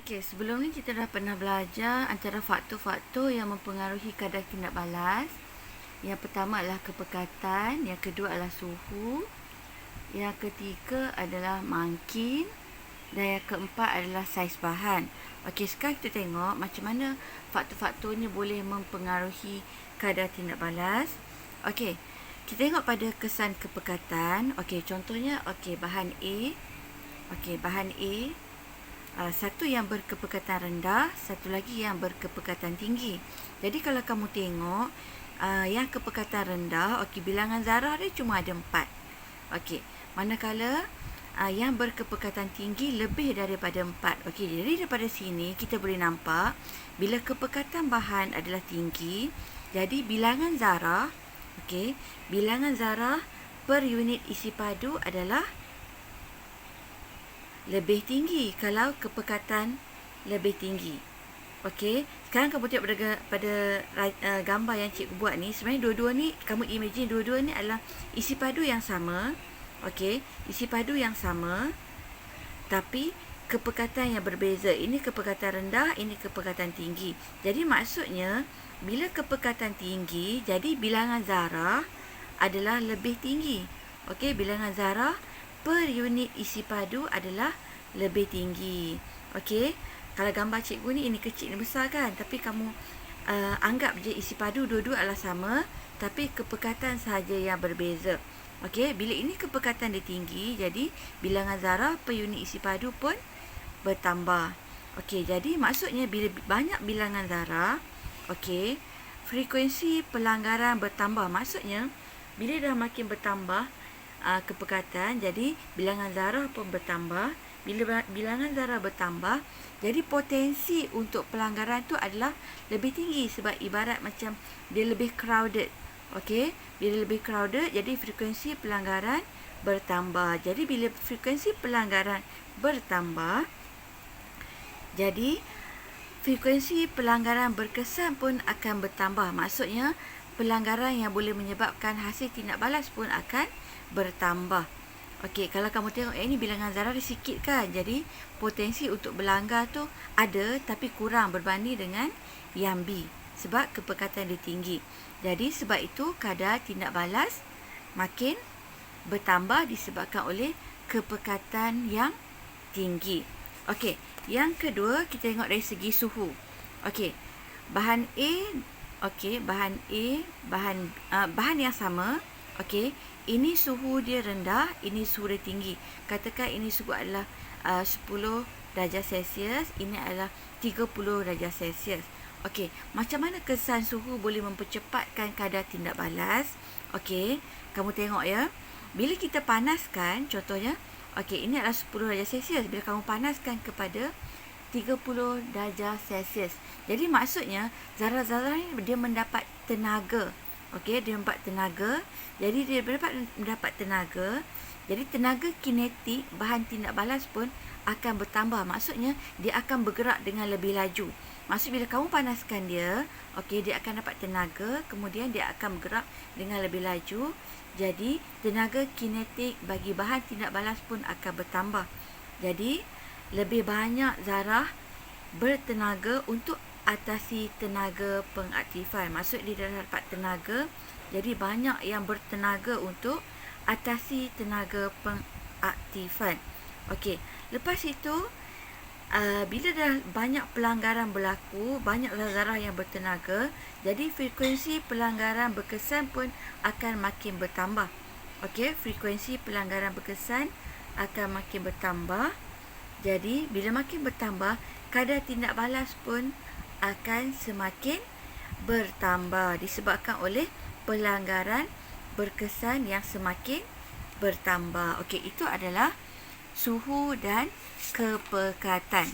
Okey, sebelum ni kita dah pernah belajar antara faktor-faktor yang mempengaruhi kadar tindak balas. Yang pertama adalah kepekatan, yang kedua adalah suhu, yang ketiga adalah mangkin dan yang keempat adalah saiz bahan. Okey, sekarang kita tengok macam mana faktor-faktor ni boleh mempengaruhi kadar tindak balas. Okey, kita tengok pada kesan kepekatan. Okey, contohnya bahan A. Okey, bahan A. Satu yang berkepekatan rendah, satu lagi yang berkepekatan tinggi. Jadi kalau kamu tengok yang kepekatan rendah, bilangan zarah dia cuma ada 4. Manakala yang berkepekatan tinggi lebih daripada 4. Jadi daripada sini kita boleh nampak bila kepekatan bahan adalah tinggi, jadi bilangan zarah, bilangan zarah per unit isi padu adalah lebih tinggi kalau kepekatan lebih tinggi. Sekarang kamu tengok pada gambar yang cikgu buat ni, sebenarnya dua-dua ni, kamu imagine dua-dua ni adalah isi padu yang sama. Isi padu yang sama, tapi kepekatan yang berbeza. Ini kepekatan rendah, ini kepekatan tinggi. Jadi maksudnya, bila kepekatan tinggi, jadi bilangan zarah adalah lebih tinggi. Bilangan zarah per unit isi padu adalah lebih tinggi. Kalau gambar cikgu ni, ini kecil, ini besar kan? Tapi kamu anggap je isi padu dua-dua adalah sama, tapi kepekatan sahaja yang berbeza. Bila ini kepekatan dia tinggi, jadi bilangan zarah per unit isi padu pun bertambah. Jadi maksudnya bila banyak bilangan zarah, frekuensi pelanggaran bertambah. Maksudnya, bila dah makin bertambah kepekatan, jadi bilangan zarah pun bertambah. Bila bilangan zarah bertambah, jadi potensi untuk pelanggaran tu adalah lebih tinggi, sebab ibarat macam dia lebih crowded. Bila lebih crowded, jadi frekuensi pelanggaran bertambah. Jadi bila frekuensi pelanggaran bertambah, jadi frekuensi pelanggaran berkesan pun akan bertambah. Maksudnya pelanggaran yang boleh menyebabkan hasil tindak balas pun akan bertambah. Kalau kamu tengok ini bilangan zarah dia sikit kan, jadi potensi untuk berlanggar tu ada tapi kurang berbanding dengan yang B, sebab kepekatan dia tinggi. Jadi sebab itu kadar tindak balas makin bertambah disebabkan oleh kepekatan yang tinggi. Yang kedua, kita tengok dari segi suhu. Bahan A, bahan yang sama. Ini suhu dia rendah, ini suhu dia tinggi. Katakan ini suhu adalah 10 darjah Celsius, ini adalah 30 darjah Celsius. Macam mana kesan suhu boleh mempercepatkan kadar tindak balas? Kamu tengok ya. Bila kita panaskan, contohnya, ini adalah 10 darjah Celsius. Bila kamu panaskan kepada 30 darjah Celsius, jadi maksudnya zarah-zarah ni dia mendapat tenaga. Dia mendapat tenaga. Jadi dia mendapat tenaga. Jadi tenaga kinetik bahan tindak balas pun akan bertambah. Maksudnya dia akan bergerak dengan lebih laju. Maksud bila kamu panaskan dia, dia akan dapat tenaga, kemudian dia akan bergerak dengan lebih laju. Jadi tenaga kinetik bagi bahan tindak balas pun akan bertambah. Jadi lebih banyak zarah bertenaga untuk atasi tenaga pengaktifan. Maksud dia dah dapat tenaga, jadi banyak yang bertenaga untuk atasi tenaga pengaktifan. Lepas itu, bila dah banyak pelanggaran berlaku, banyak zarah yang bertenaga, jadi frekuensi pelanggaran berkesan pun akan makin bertambah. Frekuensi pelanggaran berkesan akan makin bertambah. Jadi bila makin bertambah, kadar tindak balas pun akan semakin bertambah disebabkan oleh pelanggaran berkesan yang semakin bertambah. Itu adalah suhu dan kepekatan.